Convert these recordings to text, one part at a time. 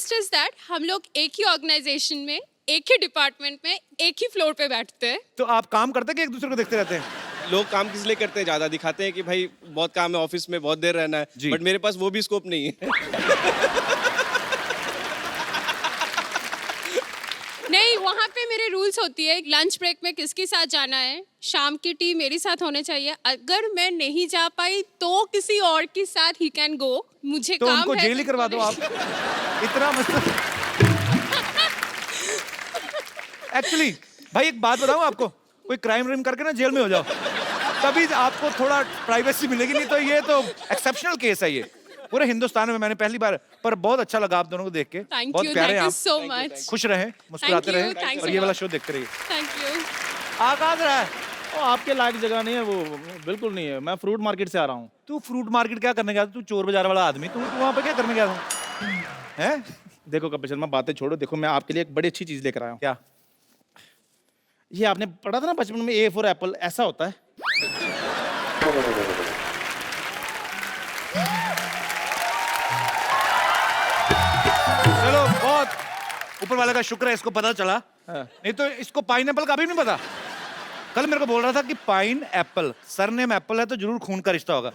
Twist is that हम लोग एक ही ऑर्गेनाइजेशन में, एक ही डिपार्टमेंट में, एक ही फ्लोर पे बैठते हैं। तो आप काम करते हैं कि एक दूसरे को देखते रहते हैं? लोग काम किस लिए करते हैं, ज्यादा दिखाते हैं कि भाई बहुत काम है, ऑफिस में बहुत देर रहना है, जी। बट मेरे पास वो भी स्कोप नहीं है। नहीं, वहाँ पे मेरे रूल्स होती है, लंच ब्रेक में किसके साथ जाना है, शाम की टी मेरे साथ होने चाहिए, अगर मैं नहीं जा पाई तो किसी और के साथ ही कैन गो, मुझे तो काम उनको है जेल ही करवा दो आप। इतना मतलब एक्चुअली भाई एक बात बताऊं आपको, कोई क्राइम व्राइम करके ना जेल में हो जाओ, तभी आपको थोड़ा प्राइवेसी मिलेगी, नहीं तो ये तो एक्सेप्शनल केस है ये पूरे हिंदुस्तान में। मैंने पहली बार, पर बहुत अच्छा लगा आप दोनों को देख के। थैंक बहुत यू, प्यारे थैंक हैं यू आप। So much. खुश रहें, मुस्कुराते Thank you, रहें thanks और a ये वाला lot. शो देखते रहिए। Thank you. आकाश रहा है। वो आपके लायक जगह नहीं है, वो बिल्कुल नहीं है। मैं फ्रूट मार्केट से आ रहा हूँ। तू फ्रूट मार्केट क्या करने गया था? तू चोर बाजार वाला आदमी, तू वहां पे क्या करने गया था? हैं? देखो कपिल शर्मा, बातें छोड़ो। देखो मैं आपके लिए एक बड़ी अच्छी चीज लेकर आया हूँ। क्या? ये आपने पढ़ा था ना बचपन में, ए फॉर एप्पल, ऐसा होता है। चलो बहुत ऊपर वाले का शुक्र है इसको पता चला, हाँ। नहीं तो इसको पाइन एप्पल का भी नहीं पता। कल मेरे को बोल रहा था कि पाइन एप्पल, सरनेम एप्पल है तो जरूर खून का रिश्ता होगा।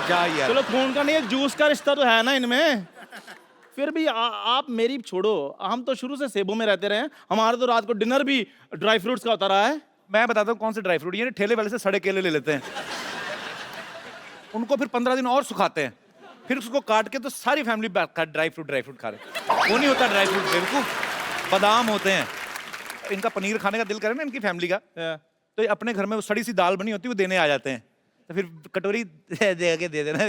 जा यार। चलो खून का नहीं है, जूस का रिश्ता तो है ना इनमें। फिर भी आप मेरी छोड़ो, हम तो शुरू से सेबों में रहते रहे हैं। हमारा तो रात को डिनर भी ड्राई फ्रूट्स का होता रहा है। मैं बताता हूँ कौन से ड्राई फ्रूट, ये ठेले वाले से सड़े केले ले लेते हैं, उनको फिर 15 दिन और सुखाते हैं, फिर उसको काट के तो सारी फैमिली ड्राई फ्रूट खा रहे। वो नहीं होता ड्राई फ्रूट, बेवकूफ, बादाम होते हैं। इनका पनीर खाने का दिल करे ना इनकी फैमिली का, तो ये अपने घर में वो सड़ी सी दाल बनी होती है वो देने आ जाते हैं, तो फिर कटोरी दे के दे देना।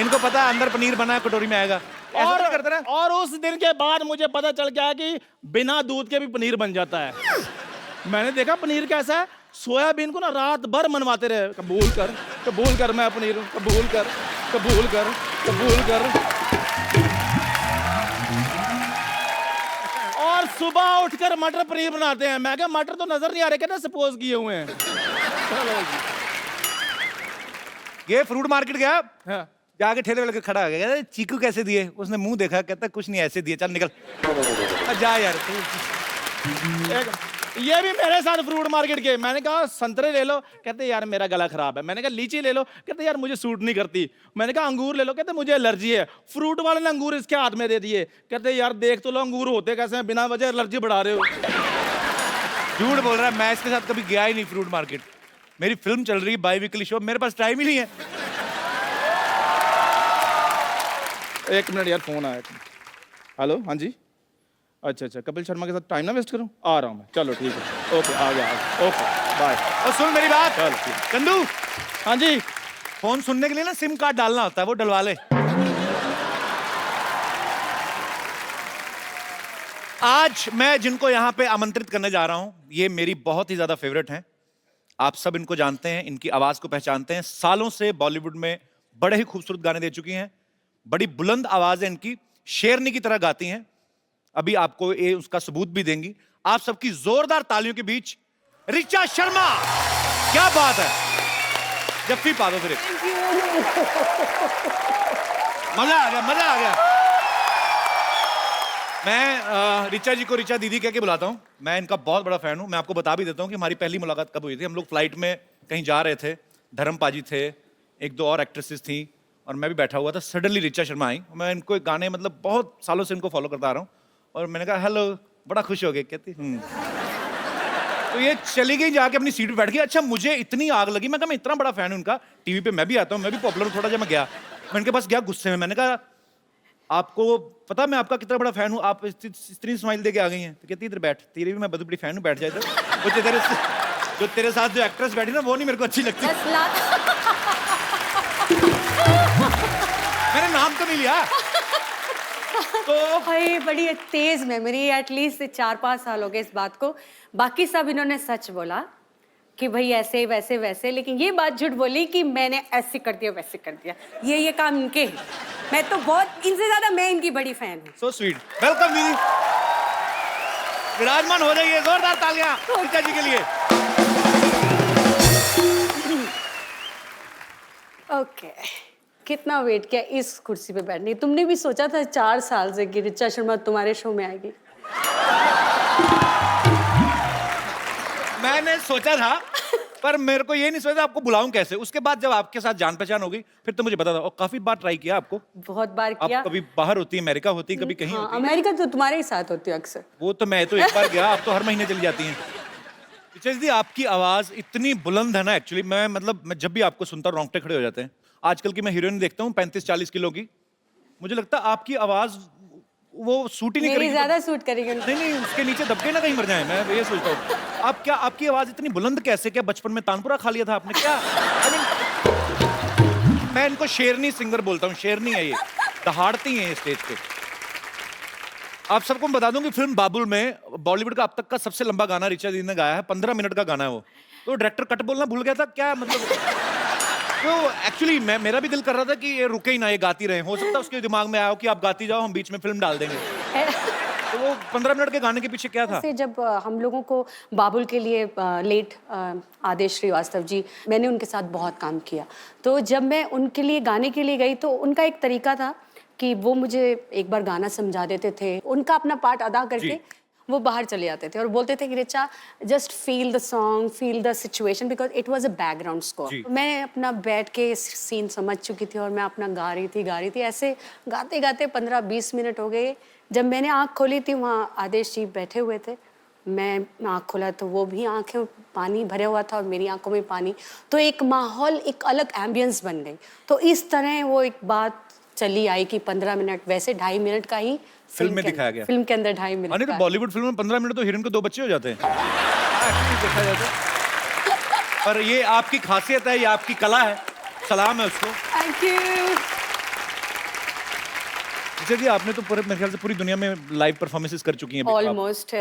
इनको पता है अंदर पनीर बना है, कटोरी में आएगा। ऐसा नहीं करते ना। और उस दिन के बाद मुझे पता चल गया कि बिना दूध के भी पनीर बन जाता है। मैंने देखा पनीर कैसा है, सोयाबीन को ना रात भर मनवाते रहे, कबूल कर मैं पनीर हूं, कबूल कर। और सुबह उठकर मटर पनीर बनाते हैं। मैं क्या मटर तो नजर नहीं आ रहे, कहते सपोज किए हुए हैं। ये फ्रूट मार्केट गया, हाँ। जाके ठेले वाले के खड़ा हो गया, कहता चीकू कैसे दिए? उसने मुंह देखा, कहता कुछ नहीं ऐसे दिए, चल निकल। जा यार ये भी मेरे साथ फ्रूट मार्केट के। मैंने कहा संतरे ले लो, कहते यार मेरा गला खराब है। मैंने कहा लीची ले लो, कहते यार मुझे सूट नहीं करती। मैंने कहा अंगूर ले लो, कहते मुझे एलर्जी है। फ्रूट वाले ने अंगूर इसके हाथ में दे दिए, कहते यार देख तो लो अंगूर होते कैसे हैं, बिना वजह एलर्जी बढ़ा रहे हो। झूठ बोल रहा है, मैं इसके साथ कभी गया ही नहीं फ्रूट मार्केट। मेरी फिल्म चल रही है, बाई वीकली शो, मेरे पास टाइम ही नहीं है। एक मिनट यार, फोन आया। हेलो, हाँ जी, अच्छा, कपिल शर्मा के साथ टाइम ना वेस्ट करूं, आ रहा हूं मैं। चलो ठीक है, ओके, आ गया, ओके बाय। और सुन मेरी बात, चलो ठीक। चंदू, हाँ जी। फोन सुनने के लिए ना सिम कार्ड डालना होता है, वो डलवा ले। आज मैं जिनको यहाँ पे आमंत्रित करने जा रहा हूँ, ये मेरी बहुत ही ज्यादा फेवरेट हैं। आप सब इनको जानते हैं, इनकी आवाज को पहचानते हैं। सालों से बॉलीवुड में बड़े ही खूबसूरत गाने दे चुकी हैं, बड़ी बुलंद आवाज है इनकी, शेरनी की तरह गाती हैं। अभी आपको ये उसका सबूत भी देंगी। आप सबकी जोरदार तालियों के बीच ऋचा शर्मा। क्या बात है, जफ्फी पा दो फिर। मजा आ गया। मैं ऋचा जी को ऋचा दीदी कह के बुलाता हूँ। मैं इनका बहुत बड़ा फैन हूँ। मैं आपको बता भी देता हूँ कि हमारी पहली मुलाकात कब हुई थी। हम लोग फ्लाइट में कहीं जा रहे थे, धर्म पाजी थे, एक दो और एक्ट्रेसेस थी और मैं भी बैठा हुआ था। सडनली ऋचा शर्मा आई। मैं इनको एक गाने, मतलब बहुत सालों से इनको फॉलो करता आ रहा हूँ, और मैंने कहा हेलो, बड़ा खुश हो गए। कहती तो ये चली गई, जाके अपनी सीट पे बैठ गई। अच्छा, मुझे इतनी आग लगी, मैं कहा मैं इतना बड़ा फैन हूँ उनका, टीवी पे मैं भी आता हूँ, मैं भी पॉपुलर हूँ थोड़ा। जब मैं गया, मैं इनके पास गया गुस्से में, मैंने कहा आपको पता मैं आपका कितना बड़ा फैन हूँ, आप इतनी स्माइल दे के आ गई हैं? तो कहती इधर बैठ, तेरी भी मैं बहुत बड़ी फैन हूँ, बैठ जाए। जो तेरे साथ जो एक्ट्रेस बैठी ना, वो नहीं मेरे को अच्छी लगती। मैंने नाम तो नहीं लिया। तो भाई बड़ी तेज मेमोरी, एटलीस्ट 4-5 साल हो गए इस बात को। बाकी सब इन्होंने सच बोला कि भाई ऐसे वैसे वैसे, लेकिन ये बात झूठ बोली कि मैंने ऐसे कर दिया वैसे कर दिया। ये काम इनके हैं। मैं तो बहुत, इनसे ज्यादा मैं इनकी बड़ी फैन हूँ। So sweet. वेलकम दीदी, विराजमान हो जाइए। जोरदार तालियां ऋचा जी के लिए। ओके, कितना वेट किया इस कुर्सी पे बैठने, तुमने भी सोचा था 4 साल से कि ऋचा शर्मा तुम्हारे शो में आएगी? मैंने सोचा था, पर मेरे को ये नहीं सोचा आपको बुलाऊं कैसे। उसके बाद जब आपके साथ जान पहचान हो गई फिर तो मुझे पता था, और काफी बार ट्राई किया आपको। बहुत बार आप किया। कभी बाहर होती है, अमेरिका होती है, कभी कहीं हाँ, होती है। अमेरिका तो तुम्हारे ही साथ होती है अक्सर। वो तो मैं तो एक बार गया, आप तो हर महीने चली जाती हैं। ऋचा दीदी आपकी आवाज इतनी बुलंद है ना, एक्चुअली मैं जब भी आपको सुनता हूँ रोंगटे खड़े हो जाते हैं। आजकल की मैं हीरोइन देखता हूँ 35-40 किलो की, मुझे लगता है आपकी आवाज वो सूट ही नहीं मेरी करेगी। ज्यादा सूट करेगी। नहीं नहीं, उसके नीचे दबके ना कहीं मर जाए, मैं ये सोचता हूँ। आपकी आवाज इतनी बुलंद कैसे? क्या बचपन में तानपुरा खा लिया था आपने क्या? मैं इनको शेरनी सिंगर बोलता हूँ, शेरनी है ये, दहाड़ती हैं ये स्टेज पे। आप सबको मैं बता दूं कि फिल्म बाबुल में बॉलीवुड का अब तक का सबसे लंबा गाना ऋचा दीदी ने गाया है, 15 मिनट का गाना है वो। तो डायरेक्टर कट बोलना भूल गया था क्या, मतलब तो एक्चुअली मेरा भी दिल कर रहा था कि ये रुके ही ना, ये गाती रहे। हो सकता है उसके दिमाग में आया हो कि आप गाती जाओ, हम बीच में फिल्म डाल देंगे। तो वो 15 मिनट के गाने के पीछे क्या था? से जब हम लोगों को बाबुल के लिए लेट आदेश श्रीवास्तव जी, मैंने उनके साथ बहुत काम किया। तो जब मैं उनके लिए गाने के लिए गई तो उनका एक तरीका था कि वो मुझे एक बार गाना समझा देते थे, उनका अपना पार्ट अदा करके वो बाहर चले जाते थे और बोलते थे कि Richa just feel the song, feel the situation, because it was a background score. मैं अपना बैठ के सीन समझ चुकी थी और मैं अपना गा रही थी। ऐसे गाते गाते 15-20 मिनट हो गए। जब मैंने आँख खोली थी वहाँ आदेश जी बैठे हुए थे, मैं आँख खोला तो वो भी आँखें पानी भरे हुआ था और मेरी आंखों में पानी। तो एक माहौल, एक अलग एम्बियंस बन गई। तो इस तरह वो एक बात चली आई कि 15 मिनट, वैसे 2.5 मिनट का ही फिल्म में दिखाया गया। फिल्म के अंदर 2.5 मिनट नहीं तो बॉलीवुड फिल्म में 15 मिनट तो हीरोइन को 2 बच्चे हो जाते हैं। Actually देखा जाए तो। पर ये आपकी खासियत है, ये आपकी कला है, सलाम है उसको। Thank you. जी आपने तो पूरे मेरे ख्याल से पूरी दुनिया में लाइव परफॉर्मेंसेस कर चुकी हैं अभी आप। ऑलमोस्ट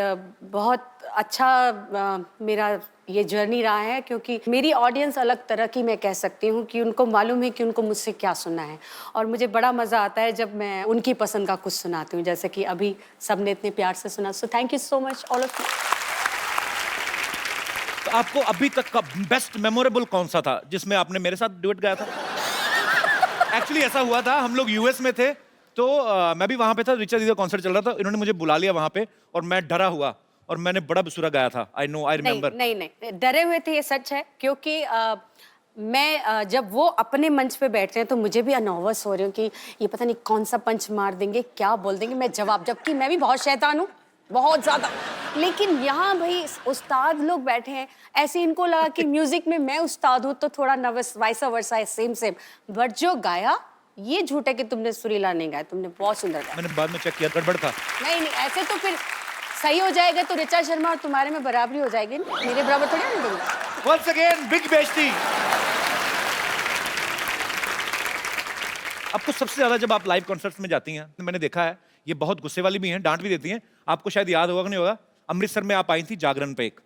बहुत अच्छा मेरा ये जर्नी रहा है, क्योंकि मेरी ऑडियंस अलग तरह की, मैं कह सकती हूँ कि उनको मालूम है कि उनको मुझसे क्या सुनना है। और मुझे बड़ा मज़ा आता है जब मैं उनकी पसंद का कुछ सुनाती हूँ, जैसे कि अभी सबने इतने प्यार से सुना। So thank you so much all of you. तो आपको अभी तक का बेस्ट मेमोरेबल कौन सा था जिसमें आपने मेरे साथ डुएट गाया था? एक्चुअली ऐसा हुआ था, हम लोग यूएस में थे तो मैं भी वहां पे था, ऋचा दीदी का कॉन्सर्ट चल रहा था, इन्होंने मुझे बुला लिया वहां पे और मैं डरा हुआ और मैंने बड़ा बेसुरा गाया था। I remember. नहीं, डरे हुए थे, ये सच है। क्योंकि मैं जब वो अपने मंच पे बैठते हैं तो मुझे भी नर्वस हो रही हूँ कि ये पता नहीं कौन सा पंच मार देंगे, क्या बोल देंगे, मैं जवाब, जबकि मैं भी बहुत शैतान हूँ, बहुत ज्यादा। लेकिन यहाँ भाई उस्ताद लोग बैठे हैं, ऐसे इनको लगा कि म्यूजिक में मैं उस्ताद हूँ तो थोड़ा नर्वस, वाइसा वर्सा है, सेम। बट जो गाया, ये झूठ है कि तुमने सुरीला नहीं गाया, तुमने बहुत सुंदर गाया। मैंने बाद में चेक किया, गड़बड़ था। नहीं, ऐसे तो फिर सही हो जाएगा तो ऋचा शर्मा और तुम्हारे में बराबरी हो जाएगी, मेरे बराबर थोड़ी नहीं दूंगा। Once again, big बेइज्जती। आपको सबसे ज्यादा जब आप लाइव कॉन्सर्ट्स में जाती हैं, तो मैंने देखा है ये बहुत गुस्से वाली भी हैं, डांट भी देती हैं। आपको शायद याद होगा कि नहीं होगा, अमृतसर में आप आई थी जागरण पे एक।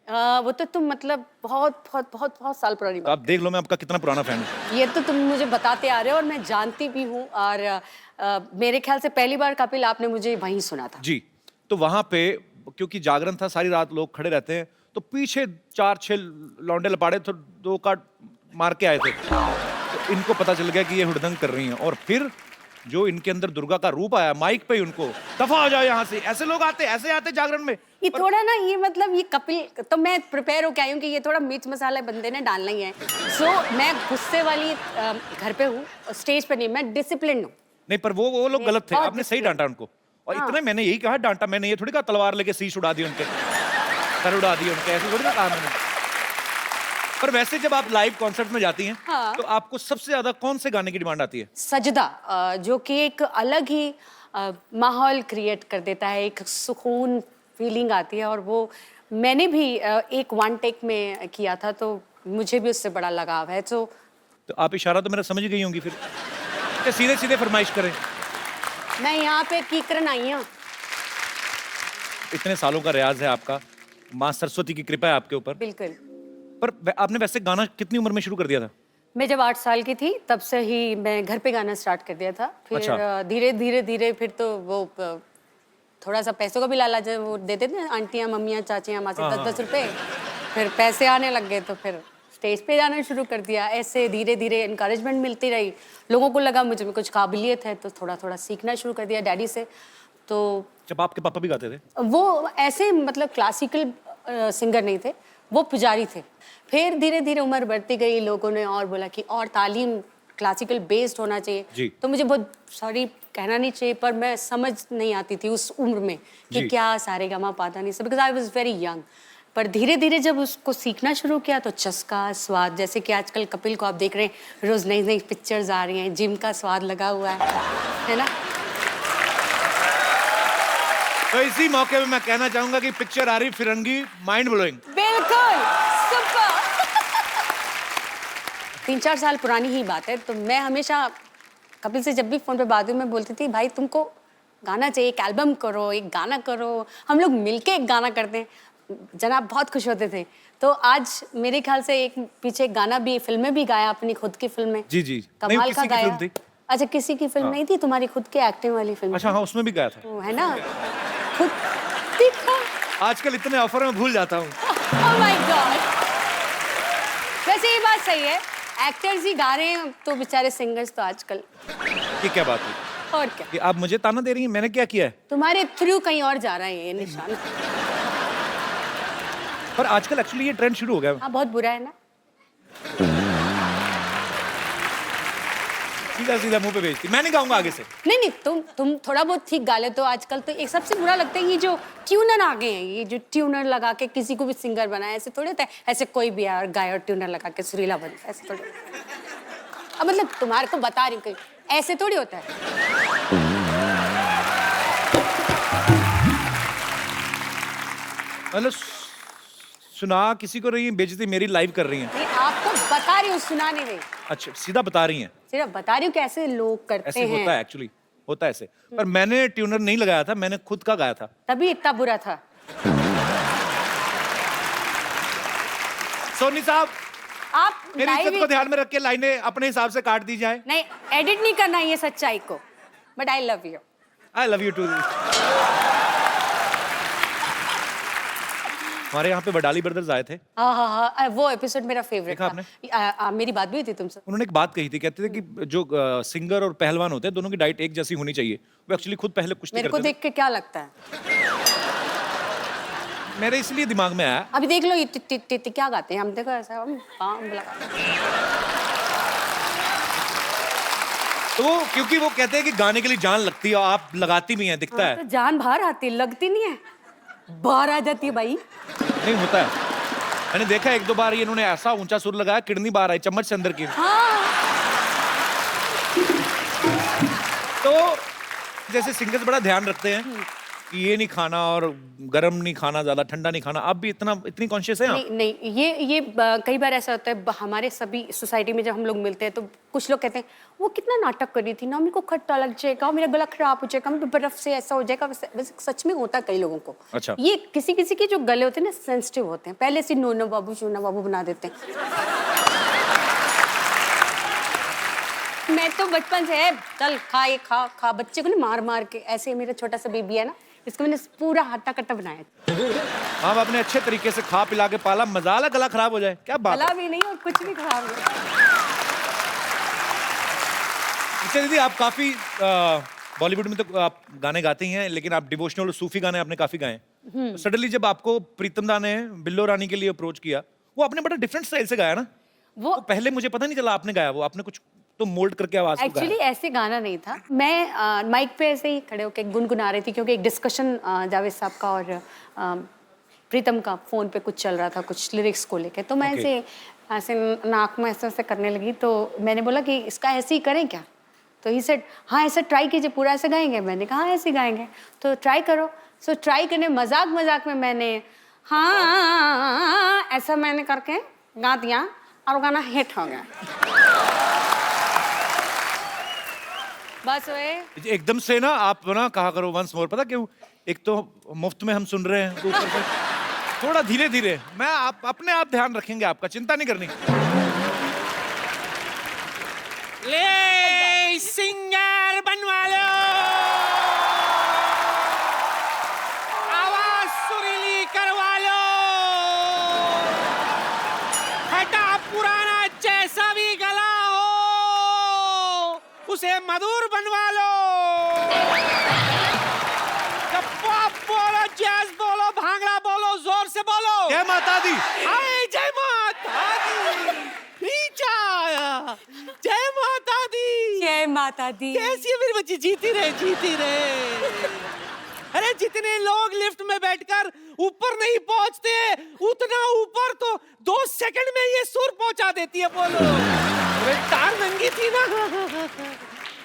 वो तो तुम मतलब बहुत साल पुरानी तो बात। आप देख लो मैं आपका कितना पुराना फैन हूँ। ये तो तुम मुझे बताते आ रहे हो और मैं जानती भी हूँ। और मेरे ख्याल से पहली बार कपिल आपने मुझे वहीं सुना था। जी, तो वहां पे क्योंकि जागरण था, सारी रात लोग खड़े रहते हैं, तो पीछे 4-6 लौंडे लपाड़े तो 2 काट मार के आए थे। तो इनको पता चल गया कि ये हुड़दंग कर रही हैं और फिर जो इनके अंदर दुर्गा का रूप आया, माइक पे उनको दफा हो जाओ यहाँ से, ऐसे लोग ऐसे आते जागरण में। ये थोड़ा ना, ये मतलब ये कपिल, तो मैं प्रिपेयर होके आई हूँ कि ये थोड़ा मिर्च मसाला बंदे ने डालना ही है। सो मैं गुस्से वाली घर पे हूँ, स्टेज पे नहीं, मैं डिसिप्लिन हूँ। नहीं पर वो लोग गलत थे, बहुत आपने सही डांटा उनको। और हाँ। इतना मैंने यही कहा, डांटा मैंने, ये थोड़ी कहा तलवार लेके शीश उड़ा दी उनके, सर उड़ा दी उनके, ऐसे थोड़ी ना कहा मैंने। पर वैसे जब आप लाइव कॉन्सर्ट में जाती हैं, हाँ। तो आपको सबसे ज्यादा कौन से गाने की डिमांड आती है? सजदा, जो कि एक अलग ही माहौल क्रिएट कर देता है, एक सुकून फीलिंग आती है। और वो मैंने भी एक 1 टेक में किया था, तो मुझे भी उससे बड़ा लगाव है। तो आप इशारा तो मेरा समझ गई होंगी फिर, कि सीधे सीधे फरमाइश करें। मैं यहाँ पे कीकरन आई हूँ। इतने सालों का रियाज है आपका, माँ सरस्वती की कृपा है आपके ऊपर। बिल्कुल। पर आपने वैसे गाना कितनी उम्र में शुरू कर दिया था? मैं जब 8 साल की थी तब से ही मैं घर पे गाना स्टार्ट कर दिया था। फिर अच्छा। धीरे फिर तो वो थोड़ा सा पैसों का भी लालच, वो देते थे आंटियां, मम्मियां, चाचियां, माँ से 10-10 रुपए। फिर पैसे आने लग गए तो फिर स्टेज पे जाना शुरू कर दिया। ऐसे धीरे धीरे इनकरेजमेंट मिलती रही, लोगों को लगा मुझे में कुछ काबिलियत है, तो थोड़ा थोड़ा सीखना शुरू कर दिया डैडी से। तो जब आपके पापा भी गाते थे? वो ऐसे मतलब क्लासिकल सिंगर नहीं थे, वो पुजारी थे। फिर धीरे धीरे उम्र बढ़ती गई, लोगों ने और बोला कि और तालीम क्लासिकल बेस्ड होना जी। चाहिए। तो मुझे बहुत सॉरी कहना नहीं चाहिए, पर मैं समझ नहीं आती थी उस उम्र में कि जी। क्या सारेगामा पाधा नहीं, because I was very young. पर धीरे धीरे जब उसको सीखना शुरू किया तो चस्का, स्वाद, जैसे कि आजकल कपिल को आप देख रहे हैं, रोज नई नई पिक्चर्स आ रही हैं, जिम का स्वाद लगा हुआ है ना। तो इसी मौके पे मैं कहना चाहूंगा कि पिक्चर आ रही फिरंगी, माइंड ब्लोइंग। बिल्कुल सुपर। 3-4 साल पुरानी ही बात है। तो मैं हमेशा कपिल से जब भी फोन पे बात हुई, मैं बोलती थी भाई तुमको गाना चाहिए, एक एल्बम करो, एक गाना करो, हम लोग मिलके एक गाना करते हैं। जनाब बहुत खुश होते थे। तो आज मेरे ख्याल से एक पीछे एक गाना भी, फिल्म में भी गाया, अपनी खुद की फिल्म में। जी जी। नहीं, कमाल किसी का की गाया। फिल्म थी। अच्छा, किसी की फिल्म नहीं थी, तुम्हारी खुद की एक्टिंग वाली फिल्म। अच्छा हाँ, उसमें भी गाया था। वो है ना, खुद दिखा। आजकल इतने ऑफर में भूल जाता हूँ। Oh my God! वैसे ये बात सही है, एक्टर्स ही गा रहे हैं तो बेचारे सिंगर्स तो आजकल। ये क्या बात है और क्या, कि आप मुझे ताना दे रही हैं? मैंने क्या किया है? तुम्हारे थ्रू कहीं और जा रहा है ये निशान। पर आजकल एक्चुअली ये ट्रेंड शुरू हो गया है। हाँ, बहुत बुरा है ना। सीधा सीधा मुंह पे भेजती। मैं नहीं गाऊंगा आगे से। नहीं नहीं, तुम थोड़ा बहुत ठीक गा लेते हो। आजकल तो एक सबसे बुरा लगता है ये जो ट्यूनर आ गए हैं, ये जो ट्यूनर लगा के किसी को भी सिंगर बनाए, ऐसे थोड़ी होता है। ऐसे कोई भी है और गाय और ट्यूनर लगा के सुरीला बनता है, ऐसे थोड़ी। अब मतलब तुम्हारे को बता रही हूँ, ऐसे थोड़ी होता है। मतलब सुना किसी को रही है, बेइज्जती मेरी लाइव कर रही हैं। नहीं, आपको बता रही हूँ, सुना नहीं रही, अच्छा, सीधा बता रही हैं। सिर्फ बता रही हूँ कि ऐसे लोग करते ऐसे हैं। होता है एक्चुअली, होता है ऐसे। पर मैंने ट्यूनर नहीं लगाया था, मैंने खुद का गाया था। तभी इतना बुरा था। सोनी साहब, आप मेरी live इज्जत को ध्यान में रख के लाइनें अपने हिसाब से काट दी जाए। नहीं, एडिट नहीं करना ये सच्चाई को, but I love you. I love you too. हमारे यहाँ पे वडाली ब्रदर्स आए थे। हाँ हाँ हाँ, वो एपिसोड मेरा फेवरेट देखा था। मेरी बात भी हुई थी तुमसे। उन्होंने एक बात कही थी, कहते थे कि जो सिंगर और पहलवान होते हैं, दोनों की डाइट एक जैसी होनी चाहिए। वो एक्चुअली खुद पहले कुश्ती मेरे को करते देख के क्या लगता है? थे। मेरे इसलिए दिमाग में आया। अभी देख लो ये टिट क्या गाते हैं, हम देखो ऐसा हम पाँव लगा। तो वो क्योंकि वो कहते हैं कि गाने के लिए जान लगती है, और आप लगाती भी हैं, दिखता है। तो जान बाहर आती है, लगती नहीं है, बाहर आ जाती है भाई। नहीं होता है, मैंने देखा एक दो बार ये इन्होंने ऐसा ऊंचा सुर लगाया, किडनी बाहर आई, चम्मच से अंदर की। हाँ। तो जैसे सिंगर्स बड़ा ध्यान रखते हैं कि ये नहीं खाना और गर्म नहीं खाना, ज्यादा ठंडा नहीं खाना, आप भी इतनी कॉन्शियस है आप? नहीं नहीं, ये कई बार ऐसा होता है हमारे सभी सोसाइटी में, जब हम लोग मिलते हैं तो कुछ लोग कहते हैं वो कितना नाटक कर रही थी ना, मेरे को खट्टा लग जाएगा, मेरा गला खराब हो जाएगा, मेरे बर्फ से ऐसा हो जाएगा। वैसे सच में होता है कई लोगों को। अच्छा। ये किसी किसी के जो गले होते हैं ना, सेंसिटिव होते हैं, पहले से नोनो बाबू शोना बाबू बना देते हैं। मैं तो बचपन से है, चल खा ये खा खा, बच्चे को ना मार मार के, ऐसे मेरा छोटा सा बेबी है ना, इसको मैंने पूरा हट्टा कट्टा बनाया। आप अपने अच्छे तरीके से खा पिला के पाला, मजाला गला खराब हो जाए, क्या बात है? गला भी नहीं और कुछ भी खराब नहीं। अच्छा दीदी, आप काफी बॉलीवुड में तो आप गाने गाते ही हैं, लेकिन आप डिवोशनल और सूफी गाने आपने काफी गाए हैं। सडनली जब आपको प्रीतम दा ने बिल्लो रानी के लिए अप्रोच किया, वो आपने बड़ा डिफरेंट स्टाइल से गाया ना। वो वो पहले मुझे पता नहीं चला आपने गाया, वो आपने कुछ तो मोल्ड करके आवाज को एक्चुअली गाया। ऐसे गाना नहीं था। मैं माइक पे ऐसे ही खड़े होकर गुनगुना रही थी, क्योंकि एक डिस्कशन जावेद साहब का और प्रीतम का फोन पे कुछ चल रहा था, कुछ लिरिक्स को लेके। तो मैं Okay. ऐसे नाक में ऐसे करने लगी, तो मैंने बोला कि इसका ऐसे ही करें क्या? तो ही सेड हाँ ऐसा ट्राई कीजिए, पूरा ऐसे गाएंगे। मैंने कहा हाँ ऐसे गाएंगे, तो ट्राई करो। सो ट्राई करने मजाक मजाक में मैंने हाँ ऐसा मैंने करके गा दिया और गाना हिट हो गया। बस वे एकदम से ना आप ना कहा करो वंस मोर, पता क्यों? एक तो मुफ्त में हम सुन रहे हैं, तो ऊपर से थोड़ा धीरे धीरे। मैं आप अपने आप ध्यान रखेंगे, आपका चिंता नहीं करनी। ले सिंगर बनवा लो, आवाज सुरीली करवा लो, हटा पूरा माता दी। हाय जय माता दी। रीचा आया। जय माता दी। जय माता दी। कैसी है मेरी बच्ची? जीती रहे, जीती रहे। अरे जितने लोग लिफ्ट में बैठकर ऊपर नहीं पहुंचते उतना ऊपर तो 2 सेकंड में ये सुर पहुंचा देती है। बोलो अरे तार नंगी थी ना।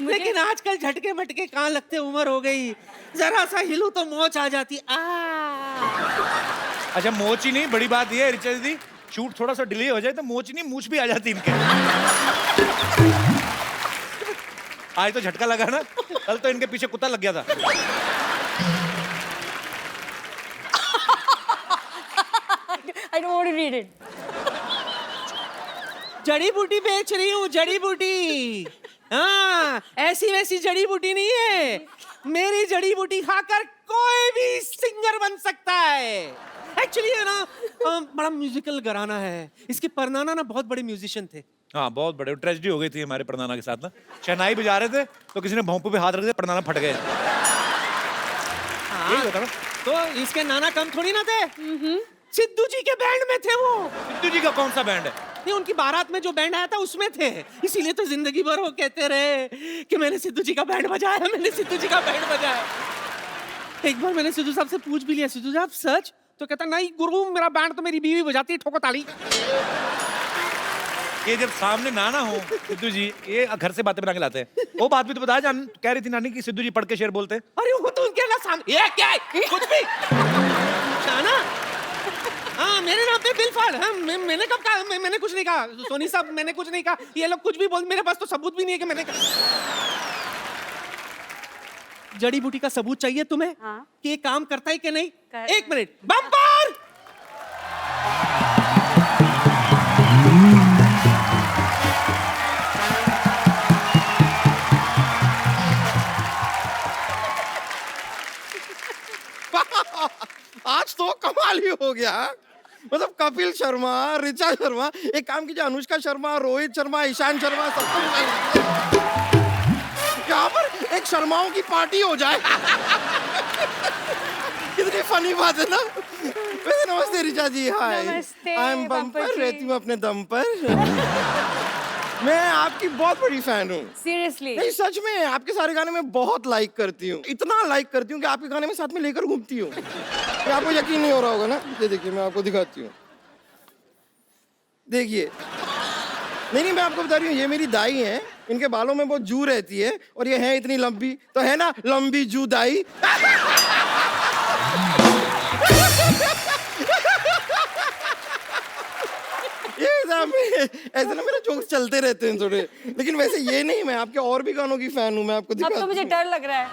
लेकिन आजकल झटके मटके कहाँ लगते, उम्र हो गई, जरा सा हिलू तो मोच आ जाती। अच्छा मोच ही नहीं, बड़ी बात ये है ऋचा दीदी, शूट थोड़ा सा डिले हो जाए तो मोच नहीं मूछ भी आ जाती इनके। आज तो झटका लगा ना, कल तो इनके पीछे कुत्ता लग गया था। I don't want to read it. जड़ी बूटी बेच रही हूँ, जड़ी बूटी। हाँ, ऐसी वैसी जड़ी बूटी नहीं है। मेरी जड़ी बूटी खाकर कोई भी सिंगर बन सकता है। एक्चुअली है ना, बड़ा म्यूजिकल घराना है। इसके परनाना ना बहुत बड़े म्यूजिशियन थे। हाँ बहुत बड़े, ट्रेजेडी हो गई थी हमारे परनाना के साथ ना। शहनाई बजा रहे थे तो किसी ने भोंपू पे हाथ रख दिया, परनाना फट गए। यही होता ना। तो इसके नाना कम थोड़ी ना थे। सिद्धू जी के बैंड में थे वो। सिद्धू जी का कौन सा बैंड है? नहीं, उनकी बारात में जो बैंड आया था उसमें थे। इसीलिए तो जिंदगी भर वो कहते रहे कि मैंने सिद्धू जी का बैंड बजाया, मैंने सिद्धू जी का बैंड बजाया। एक बार मैंने सिद्धू साहब से पूछ भी लिया, सिद्धू साहब सच? तो कहता नहीं गुरु, मेरा बैंड तो मेरी बीवी बजाती है, ठोको ताली। ये जब सामने नाना हो सिद्धू जी, ये घर से बातें बना के लाते हैं। वो बात भी तो बताया, जान कह रही थी नानी कि सिद्धू जी पढ़ के शेर बोलते हैं। अरे वो तो उनके सामने ये क्या है? कुछ भी शाना। हाँ मेरे नाम पे बिल फाड़। हाँ मैंने कब कहा? मैंने कुछ नहीं कहा सोनी साहब, मैंने कुछ नहीं कहा। ये लोग कुछ भी बोल, मेरे पास तो सबूत भी नहीं है कि मैंने कहा। जड़ी बूटी का सबूत चाहिए तुम्हें? हाँ। कि ये काम करता है कि नहीं? कर- 1 मिनट। बम्पर। आज तो कमाल ही हो गया। मतलब कपिल शर्मा, ऋचा शर्मा, एक काम कीजिए अनुष्का शर्मा, रोहित शर्मा, ईशान शर्मा, सबको यहाँ पर एक शर्माओं की पार्टी हो जाए। कितनी फनी बात है ना। वैसे नमस्ते ऋचा जी। हाय, नमस्ते, आई एम बम्पर बम्पर, जी। रहती हूँ अपने दम पर। मैं आपकी बहुत बड़ी फैन हूँ। Seriously. नहीं सच में, आपके सारे गाने मैं बहुत लाइक करती हूँ। इतना लाइक करती हूँ कि आपके गाने में साथ में लेकर घूमती हूँ। ये आपको यकीन नहीं हो रहा होगा ना। ये देखिए मैं आपको दिखाती हूँ, देखिए। नहीं मैं आपको बता रही हूँ, ये मेरी दाई है, इनके बालों में बहुत जू रहती है और ये है इतनी लंबी, तो है ना लंबी जू दाई। ऐसे ना मेरे जोक्स चलते रहते हैं थोड़े, लेकिन वैसे ये नहीं, मैं आपके और भी गानों की फैन हूँ। मैं आपको अब तो मुझे डर लग रहा है।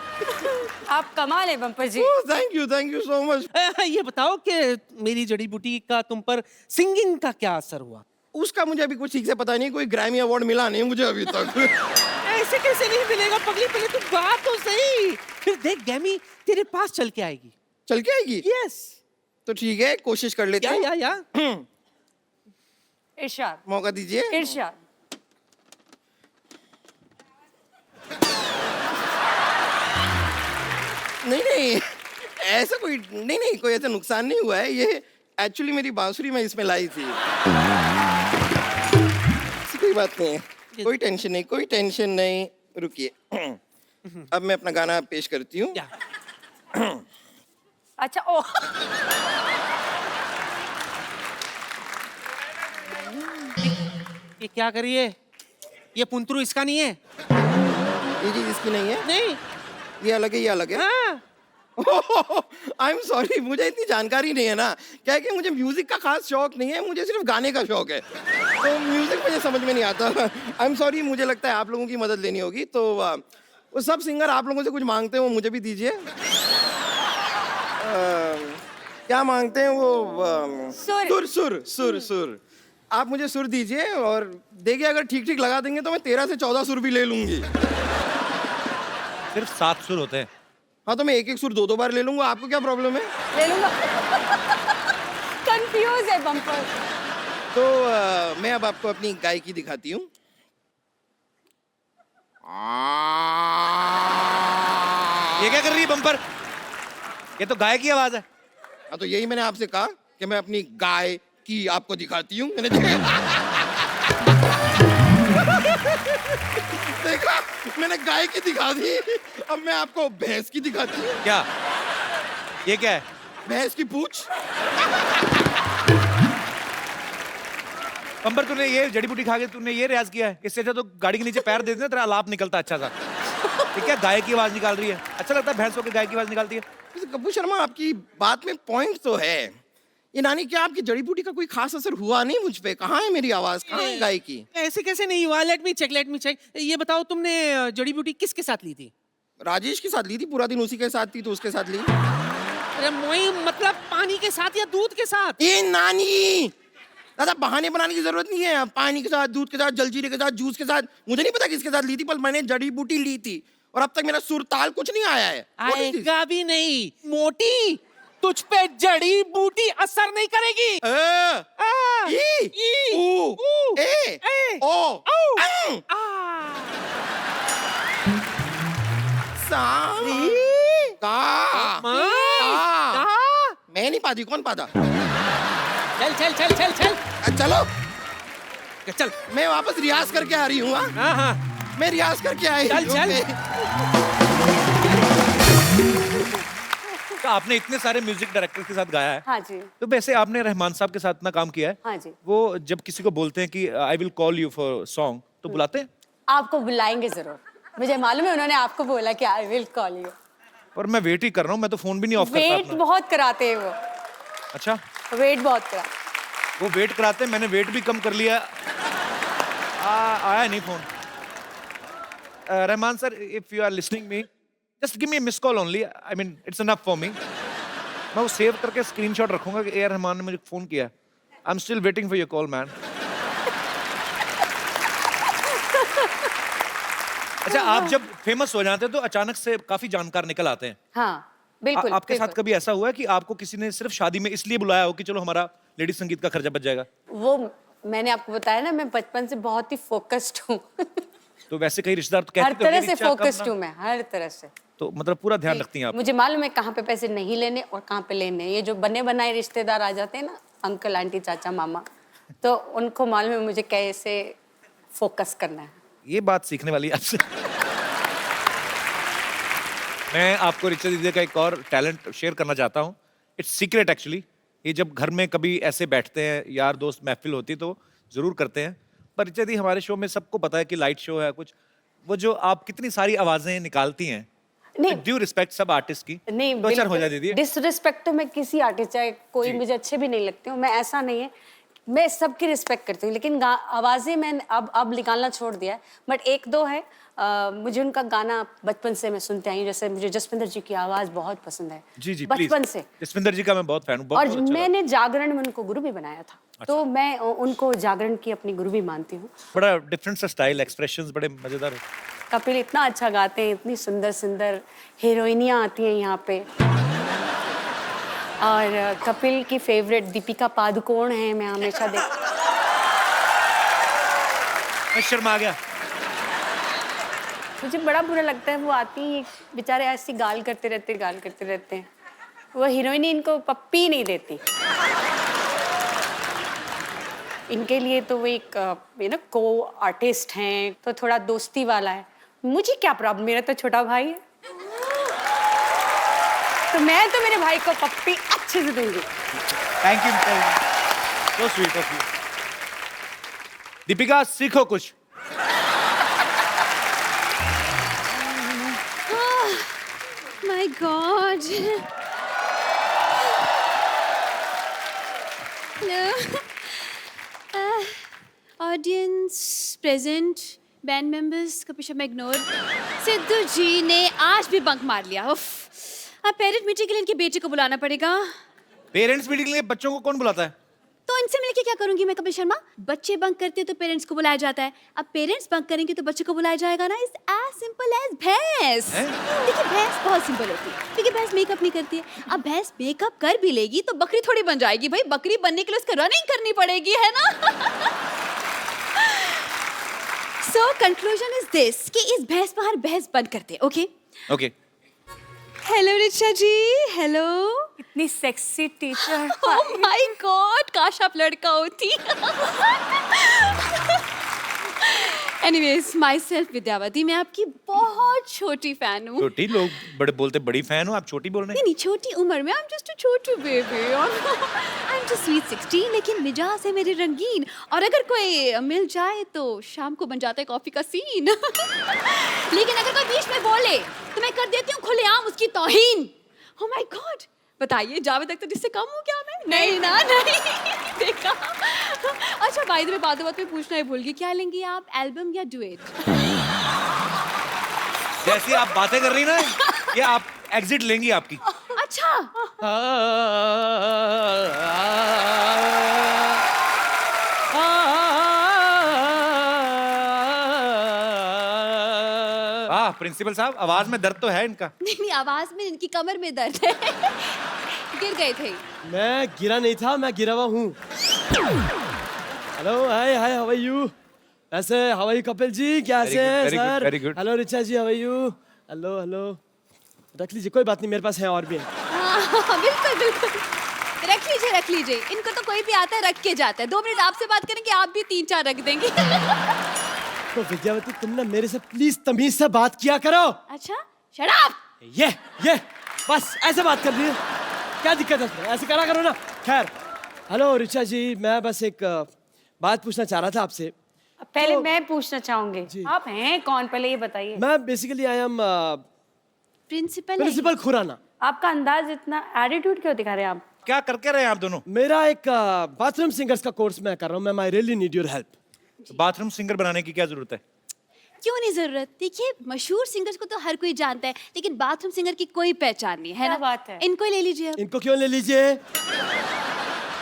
आप कमाल है bumper ji. Thank you so much. ये बताओ कि मेरी जड़ी बूटी का तुम पर सिंगिंग का क्या असर हुआ? उसका मुझे अभी कुछ ठीक से पता नहीं, कोई ग्रैमी अवार्ड मिला नहीं मुझे अभी तक। ऐसे कैसे नहीं मिलेगा पगली? पहले तू गा तो सही, फिर देख ग्रैमी तेरे पास चल के आएगी। चल के आएगी? यस। तो ठीक है, कोशिश कर लेते हैं। या इरशाद। मौका दीजिए। इरशाद। नहीं ऐसा कोई नहीं कोई ऐसा नुकसान नहीं हुआ है। ये एक्चुअली मेरी बांसुरी मैं इसमें लाई थी। कोई बात नहीं है, कोई टेंशन नहीं। रुकिए, अब मैं अपना गाना पेश करती हूँ। अच्छा ओ। ये क्या करिए? ये पुंतरू इसका नहीं है? ये चीज इसकी नहीं है? नहीं। ये अलग है, ये अलग है। हाँ। आई एम सॉरी, मुझे इतनी जानकारी नहीं है ना। क्या है कि मुझे म्यूजिक का खास शौक नहीं है, मुझे सिर्फ गाने का शौक है, तो म्यूजिक मुझे समझ में नहीं आता। आई एम सॉरी, मुझे लगता है आप लोगों की मदद लेनी होगी। तो वो सब सिंगर आप लोगों से कुछ मांगते हैं, वो मुझे भी दीजिए। क्या मांगते हैं वो? सुर। आप मुझे सुर दीजिए और देखिए, अगर ठीक ठीक लगा देंगे तो मैं 13 से 14 सुर भी ले लूंगी। सिर्फ 7 सुर होते हैं। हाँ तो मैं एक एक सुर 2-2 बार ले लूंगा, आपको क्या प्रॉब्लम है? ले लूंगा। कंफ्यूज है बम्पर। तो मैं अब आपको अपनी गायकी दिखाती हूँ। ये क्या कर रही है बम्पर? ये तो गाय की आवाज है। हाँ तो यही मैंने आपसे कहा कि मैं अपनी की आपको दिखाती हूँ। मैंने देखा देखा, मैंने गाय की दिखा दी, अब मैं आपको भैंस की दिखाती हूँ। क्या ये क्या है? भैंस की पूंछ। अंबर तूने ये जड़ी बूटी खा के तूने ये रियाज किया है? इससे अच्छा तो गाड़ी के नीचे पैर दे देना, तेरा आलाप निकलता अच्छा सा। ठीक है, गाय की आवाज निकाल रही है, अच्छा लगता है भैंस होकर गाय की आवाज निकालती है। वैसे कपूर शर्मा, आपकी बात में पॉइंट तो है। ये नानी, क्या आपकी जड़ी बूटी का कोई खास असर हुआ नहीं मुझ पे? कहाँ है मेरी आवाज, कहाँ है गाय की? ऐसे कैसे नहीं हुआ? Let me check. ये बताओ, तुमने जड़ी बूटी किसके साथ ली थी? राजेश के साथ ली थी, पूरा दिन उसी के साथ थी तो उसके साथ ली। अरे मोई, मतलब पानी के साथ या दूध के साथ? ए नानी, दादा बहाने बनाने की जरूरत नहीं है। पानी के साथ, दूध के साथ, जलजीरे के साथ, जूस के साथ, मुझे नहीं पता किसके साथ ली थी, पर मैंने जड़ी बूटी ली थी और अब तक मेरा सुर ताल कुछ नहीं आया है। What is this? आएगा भी नहीं। मोटी, तुझ पे जड़ी बूटी असर नहीं करेगी। ई, ऊ, ए, ओ, औ, आ। मैं नहीं पाती, कौन पाता? चल। चलो, चल। मैं वापस रियाज करके आ रही हूँ। हाँ। मैं रियाज करके आई चल। तो आपने इतने सारे म्यूजिक डायरेक्टर के साथ गाया है, हाँ जी, तो वैसे आपने रहमान साहब के साथ ना काम किया है। हाँ जी। वो जब किसी को बोलते हैं कि I will call you for song, तो बुलाते हैं? आपको बुलाएंगे जरूर। मुझे मालूम है उन्होंने आपको बोला कि आई विल कॉल यू। और मैं वेट ही कर रहा हूँ, मैं तो फोन भी नहीं ऑफ करता वेट अपना। बहुत कराते हैं वो, अच्छा, वेट बहुत कराते। वो वेट कराते हैं, मैंने वेट भी कम कर लिया। आया नहीं फोन। Rahman sir, if you are listening me, just give me miss call only, I mean it's enough for me. मैं वो सेव करके स्क्रीनशॉट रखूंगा कि ए रहमान ने मुझे फोन किया। I am still waiting for your call man. अच्छा, आप जब फेमस हो जाते हैं तो अचानक से काफी जानकार निकल आते हैं। हाँ बिल्कुल। आपके साथ बिल्कुल। कभी ऐसा हुआ है कि आपको किसी ने सिर्फ शादी में इसलिए बुलाया हो कि चलो हमारा लेडी संगीत का खर्चा बच जाएगा? वो मैंने आपको बताया ना, मैं बचपन से बहुत ही फोकस्ड हूँ। तो वैसे कई रिश्तेदार तो कहते हर हैं कि तरह अपनी से इच्छा कम फोकस्ड ना- हूँ मैं, हर तरह से। तो मतलब पूरा ध्यान रखती हैं आप। मुझे मालूम है कहाँ पे पैसे नहीं लेने और कहाँ पे लेने। ये जो बने बनाए रिश्तेदार आ जाते हैं ना, अंकल आंटी चाचा मामा, तो उनको मालूम है मुझे कैसे फोकस करना है। ये बात सीखने वाली है आपसे। मैं आपको रिचा दीदी का एक और टैलेंट शेयर करना चाहता हूँ। It's secret actually. ये जब घर में कभी ऐसे बैठते हैं, यार दोस्त महफिल होती तो जरूर करते हैं, पर रिचा दी हमारे शो में सबको पता है कि लाइट शो है कुछ, वो जो आप कितनी सारी आवाजें निकालती हैं, नहीं ड्यू रिस्पेक्ट सब आर्टिस्ट की, नहीं, तो अच्छा हो जाए दीदी। डिसरिस्पेक्ट तो मैं किसी आर्टिस्ट, चाहे कोई मुझे अच्छे भी नहीं लगते हूँ, मैं ऐसा नहीं है, मैं सबकी रिस्पेक्ट करती हूँ, लेकिन आवाजें मैंने अब निकालना छोड़ दिया है। बट एक दो है, मुझे उनका गाना बचपन से मैं सुनते आई हूँ। जैसे मुझे जसविंदर जी की आवाज बहुत पसंद है, जी जी, बचपन प्लीज। से। जसविंदर जी का मैं बहुत फैन हूँ, बहुत और अच्छा मैंने जागरण में उनको गुरु भी बनाया था, तो मैं उनको जागरण की अपनी गुरु भी मानती हूँ। बड़ा डिफरेंट सा स्टाइल, एक्सप्रेशंस बड़े मजेदार है। कपिल इतना अच्छा गाते हैं, इतनी सुंदर सुंदर हीरोइनियाँ आती हैं यहाँ पे। और कपिल की फेवरेट दीपिका पादुकोण है, मैं हमेशा देख। मैं शर्मा गया। मुझे बड़ा बुरा लगता है, वो आती हैं बेचारे ऐसी गाल करते रहते हैं। वो हीरोइन इनको पप्पी नहीं देती। इनके लिए तो वो एक को आर्टिस्ट हैं, तो थोड़ा दोस्ती वाला है। मुझे क्या प्रॉब्लम, मेरा तो छोटा भाई है, तो मैं तो मेरे भाई को पप्पी अच्छे से दूंगी। Thank you, so sweet of you. Deepika, सीखो कुछ। My God. Hello. Audience present, band members, Kapil Sharma ignore. Sidhu ji ने आज भी बंक मार लिया। उफ, अब पेरेंट मीटिंग के लिए इनके बेटे को बुलाना पड़ेगा। पेरेंट्स मीटिंग के लिए बच्चों को कौन बुलाता है? तो इनसे मिलके क्या करूंगी मैं कपिल शर्मा? बच्चे बंक करते हैं तो पेरेंट्स को बुलाया जाता है, अब पेरेंट्स बंक करेंगे तो बच्चे को बुलाया जाएगा ना। इट्स एज सिंपल एज भैंस। देखिए भैंस बहुत सिंपल होती है, क्योंकि भैंस मेकअप नहीं करती है। अब भैंस मेकअप कर भी लेगी तो बकरी थोड़ी बन जाएगी भाई, बकरी बनने के लिए उसको रनिंग करनी पड़ेगी, है ना। सो कंक्लूजन इज दिस कि इस भैंस पर हर भैंस बंद करते हैं। ओके ओके, हेलो रिचा जी, हेलो। इतनी sexy teacher. Oh my God, काश आप लड़का होती। एनीवेज, माई सेल्फ विद्यावती, मैं आपकी बहुत छोटी फैन हूँ। छोटी लोग बड़े बोलते बड़ी फैन हो, आप छोटी बोल रहे हैं। नहीं, छोटी उम्र में, I am just a Chhotu baby. I am just sweet 16, लेकिन मिजाज है मेरे रंगीन, और अगर कोई मिल जाए तो शाम को बन जाता है कॉफी का सीन। लेकिन अगर कोई बीच में बोले तो मैं कर देती हूँ खुलेआम उसकी तौहीन। ओह माय गॉड, बताइए जावेद अख्तर जिससे कम हो क्या मैं? नहीं ना, नहीं। देखा। अच्छा, बाय द वे, बात में पूछना ही भूल गई, क्या लेंगी आप, एल्बम या डुएट? जैसी आप बातें कर रही ना, ये आप एग्जिट लेंगी आपकी। अच्छा, वाह प्रिंसिपल साहब, आवाज में दर्द तो है इनका। नहीं, आवाज में, इनकी कमर में दर्द है। गिर गए थे। मैं गिरा नहीं था, मैं गिरा हुआ हूँ। Hello, hi hi, how are you? ऐसे how are you Kapil ji, कैसे हैं very good, sir? very good. Hello Richa ji, how are you? Hello hello, रख लीजिए, कोई बात नहीं, मेरे पास है और भी है। हाँ, बिल्कुल बिल्कुल, रख लीजिए रख लीजिए। इनको तो कोई भी आता है रख के जाता है। 2 मिनट आपसे बात करेंगे, आप भी 3-4 रख देंगे। तो विद्यावती, तुम ना मेरे से प्लीज तमीज से बात किया करो। अच्छा, शट अप। ये बस ऐसे बात कर रही है, क्या दिक्कत है इसमें? ऐसे करा करो ना। खैर, हेलो रिचा जी, मैं बस एक बात पूछना चाह रहा था आपसे। पहले तो- मैं पूछना चाहूंगी, जी। आप हैं कौन, पहले ये बताइए। मैं basically I am principal Khurana. आपका अंदाज इतना एटीट्यूड क्यों दिखा रहे हैं आप? क्या करके रहे हैं आप दोनों? मेरा एक बाथरूम सिंगर्स का कोर्स मैं कर रहा हूँ। मैं I really need your help. Bathroom singer बनाने की क्या जरूरत है? क्यों नहीं जरूरत? देखिए, मशहूर सिंगर्स को तो हर कोई जानता है, लेकिन बाथरूम सिंगर की कोई पहचान नहीं है क्या ना। बात है? इनको ही ले लीजिए अब। इनको क्यों ले लीजिए?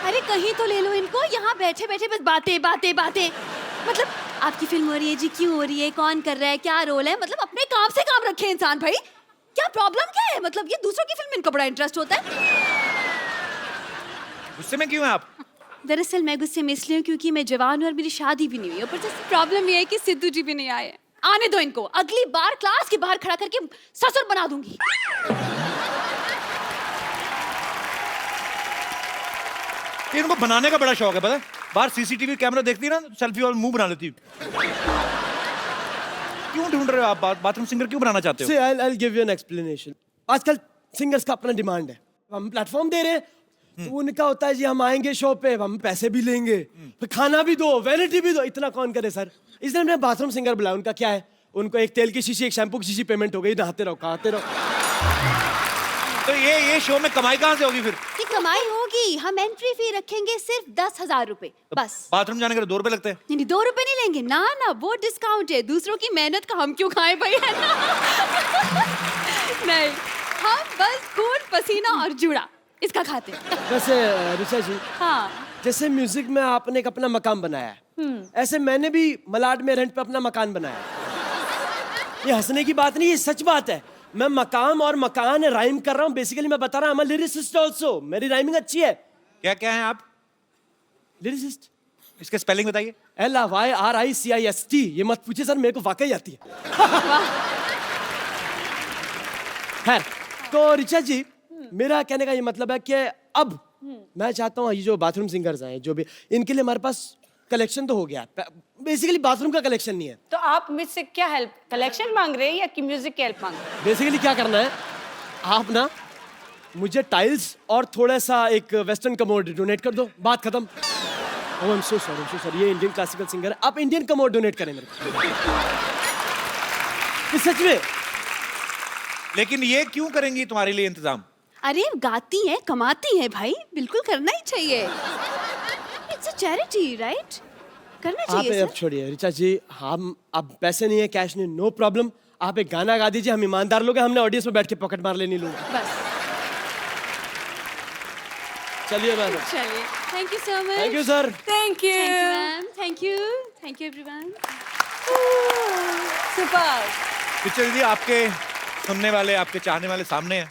अरे कहीं तो ले लो इनको, यहाँ बैठे बैठे बस बातें बातें बातें। मतलब आपकी फिल्म हो रही है जी, क्यों हो रही है, कौन कर रहा है, क्या रोल है, मतलब अपने काम से काम रखे इंसान भाई। क्या प्रॉब्लम क्या है? मतलब ये दूसरों की फिल्म में इनको बड़ा इंटरेस्ट होता है। गुस्से में क्यों हैं आप? दरअसल मैं गुस्से में इसलिए हूँ क्योंकि मैं जवान हूँ और मेरी शादी भी नहीं हुई। ऊपर से प्रॉब्लम ये है कि सिद्धू जी भी नहीं आए। आने दो इनको, अगली बार क्लास के बाहर खड़ा करके ससुर बना दूंगी। ये इनको बनाने का बड़ा शौक है, पता है? बाहर सीसीटीवी कैमरा देखती है ना, सेल्फी और मुंह बना लेती है। क्यों ढूंढ रहे हो आप बाथरूम सिंगर क्यों बनाना चाहते हो? See, I'll give you an explanation. आजकल सिंगर्स का अपना डिमांड है, हम प्लेटफॉर्म दे रहे हैं, तो उनका होता है जी हम आएंगे शो पे, हम पैसे भी लेंगे, फिर खाना भी दो, वैनिटी भी दो। इतना कौन करे सर? इसलिए हमने बाथरूम सिंगर बुलाया। उनका क्या है, उनको एक तेल की शीशी, एक शैम्पू की शीशी पेमेंट हो गई, नहाते रहो, खाते रहो। तो ये शो में कमाई कहाँ से होगी फिर? ये कमाई होगी, हम एंट्री फी रखेंगे सिर्फ 10,000 रुपए बस। बाथरूम जाने के लिए 2 रुपए लगते हैं। नहीं नहीं, 2 रुपए नहीं लेंगे ना ना, वो डिस्काउंट है। दूसरों की मेहनत का हम क्यों खाएं भाई, है ना? नहीं, हम बस खून पसीना और जुड़ा इसका खाते हैं। वैसे ऋचा जी, हाँ, जैसे म्यूजिक में आपने एक अपना मकान बनाया है, ऐसे मैंने भी मलाड में रेंट पे अपना मकान बनाया है। ये हंसने की बात नहीं, ये सच बात है। मैं मकाम और मकान राइम कर रहा हूँ। बेसिकली मैं बता रहा हूँ, लिरिसिस्ट ऑल्सो, मेरी राइमिंग अच्छी है। क्या क्या हैं आप? लिरिसिस्ट, इसके स्पेलिंग बताइए। LYRICIST। ये मत पूछिए सर, मेरे को वाकई आती है। खैर, तो ऋचा जी, मेरा कहने का ये मतलब है कि अब मैं चाहता हूँ ये जो बाथरूम सिंगर्स हैं, जो भी, इनके लिए हमारे पास कलेक्शन तो हो गया। बेसिकली बाथरूम का कलेक्शन नहीं है। तो आप मुझसे क्या हेल्प, कलेक्शन मांग रहे हैं या कि म्यूजिक की हेल्प मांग रहे हैं? बेसिकली क्या करना है, आप ना मुझे टाइल्स और थोड़ा सा एक वेस्टर्न कमोड डोनेट कर दो, बात खत्म। ओह आई एम सो सॉरी, ये इंडियन क्लासिकल सिंगर है, आप इंडियन कमोड डोनेट करें मेरे को। ये सच में। लेकिन ये क्यों करेंगी तुम्हारे लिए इंतजाम? अरे गाती हैं, कमाती हैं भाई, बिल्कुल करना ही चाहिए। It's a charity, right? करना आप चाहिए अब सर। छोड़िए ऋचा जी, हम अब पैसे नहीं है, कैश नहीं, नो प्रॉब्लम। आप एक गाना गा दीजिए, हम ईमानदार लोग हैं, हमने ऑडियंस में बैठ के पॉकेट मार लेनी लोग। बस चलिए मैम, चलिए, thank you so much. Thank you sir. Thank you, thank you ma'am, thank you everyone. Super. Richa दीदी, आपके सुनने वाले, आपके चाहने वाले सामने हैं।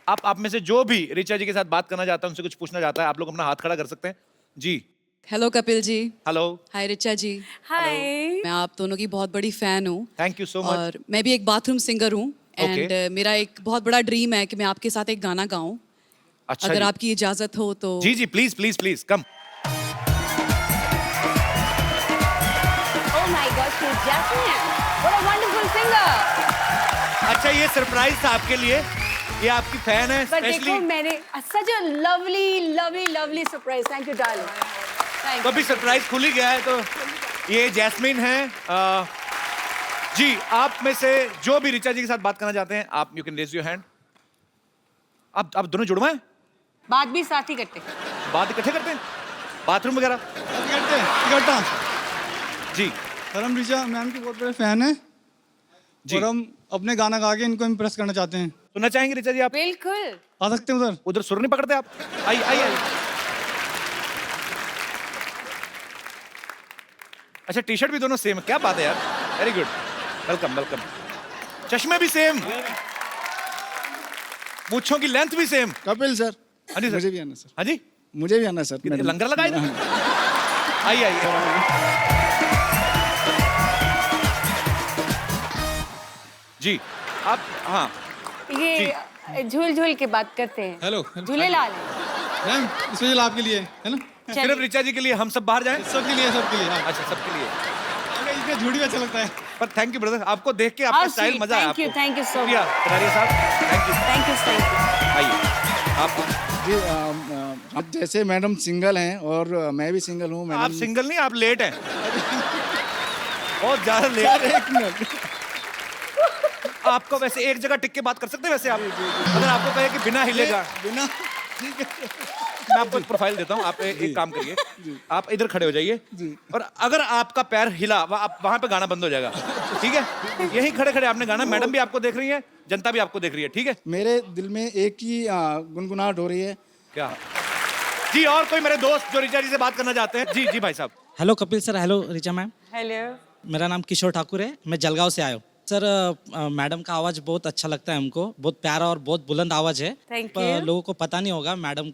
आप में से जो भी रिचा जी के साथ बात करना चाहता है, उनसे कुछ पूछना चाहता है, आप लोग अपना हाथ खड़ा कर सकते हैं जी। हेलो कपिल जी। हेलो, हाय रिचा जी। हाय। मैं आप दोनों की बहुत बड़ी फैन हूँ थैंक यू सो मच। और मैं भी एक बाथरूम सिंगर हूँ। एंड मेरा एक बहुत बड़ा ड्रीम है कि मैं आपके साथ एक गाना गाऊं। अच्छा अगर जी। आपकी इजाजत हो तो। जी जी please please please come. Oh my God, she's Jasmine. What a wonderful singer. अच्छा ये सरप्राइज था आपके लिए, ये आपकी फैन है पर देखो स्पेशली। मैंने such a lovely surprise. Thank you, darling. Thank तो you. अभी सरप्राइज खुल ही गया है, तो ये जैस्मिन है। जी आप में से जो भी रिचा जी के साथ बात करना चाहते हैं, आप you can raise your hand. आप दोनों जुड़वाएं, बात भी साथ ही करते। बात इकट्ठे करते हैं, बाथरूम वगैरह। इकट्ठा जी सर, हम ऋचा मैम के बहुत बड़े फैन हैं जी। और हम अपने गाना गा के इनको इम्प्रेस करना चाहते हैं। सुनना चाहेंगे रिचा जी आप? बिल्कुल। आ सकते हैं उधर? उधर सुर नहीं पकड़ते आप? आइए आइए आइए। अच्छा टी शर्ट भी दोनों सेम है, क्या बात है यार, वेरी गुड, वेलकम वेलकम। चश्मे भी सेम, मूंछों की लेंथ भी सेम। कपिल सर, हाँ जी सर। मुझे भी आना सर, हाँ जी, मुझे भी आना सर। कितने मैडम। लंगर लगाए थे? आइए आइए। जी आप, हाँ ये झूल झूल के बात करते हैं। हेलो झूलेलाल। मैम, स्पेशल आपके लिए है ना, सिर्फ रिचा जी के लिए हम सब बाहर जाएं? सबके लिए, सबके लिए। हाँ, अच्छा सबके लिए। इसमें झूठ भी अच्छा लगता है। पर थैंक यू ब्रदर, आपको देख के आपका How स्टाइल sweet. मजा आया Thank you, आपको। thank you so शुक्रिया much. कटारिया साहब, थैंक यू। Thank you. आइए आप जी आप जैसे मैडम सिंगल हैं और मैं भी सिंगल हूँ। आप सिंगल नहीं, आप लेट हैं, बहुत ज्यादा लेट। एक मिनट, आपको वैसे एक जगह टिक के बात कर सकते हैं वैसे आप? अगर आपको कहे कि बिना हिलेगा, बिना मैं आपको एक प्रोफाइल देता हूँ, आप एक काम करिए, आप इधर खड़े हो जाइए और अगर आपका पैर हिला आप वहां पे गाना बंद हो जाएगा, ठीक है? यहीं खड़े खड़े आपने गाना, मैडम भी आपको देख रही है, जनता भी आपको देख रही है, ठीक है? मेरे दिल में एक ही गुनगुनाहट हो रही है। क्या जी? और कोई मेरे दोस्त जो रिचा जी से बात करना चाहते हैं? जी जी भाई साहब। Hello Kapil sir, hello Richa ma'am. Hello. मेरा नाम किशोर ठाकुर है, मैं जलगांव से आया हूँ। सर मैडम का आवाज़ बहुत अच्छा लगता है हमको, बहुत प्यारा और बहुत बुलंद आवाज़ है। Thank you. लोगों को पता नहीं होगा, मैडम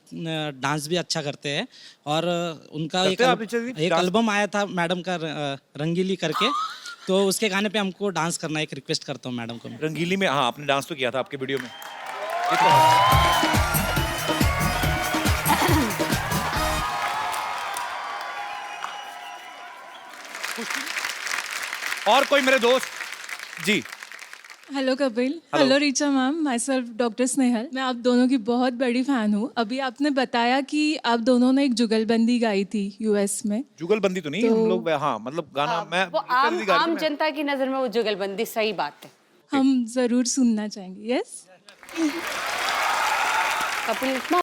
डांस भी अच्छा करते हैं और उनका करते हैं आप रिचा जी? एक डांस? एल्बम आया था मैडम का रंगीली करके, तो उसके गाने पे हमको डांस करना, एक रिक्वेस्ट करता हूँ मैडम को। रंगीली में, हाँ आपने डांस तो किया था आपके वीडियो में। ये तो है। और कोई मेरे दोस्त? जी hello Kapil. Hello Richa ma'am, myself doctor Snehal. मैं आप दोनों की बहुत बड़ी फैन हूँ। अभी आपने बताया कि आप दोनों ने एक जुगलबंदी गाई थी यूएस में। जुगलबंदी तो नहीं, हम लोग हाँ मतलब गाना मैं वो आम जनता की नजर में वो जुगलबंदी सही बात है। हम जरूर सुनना चाहेंगे। यस कपिल इतना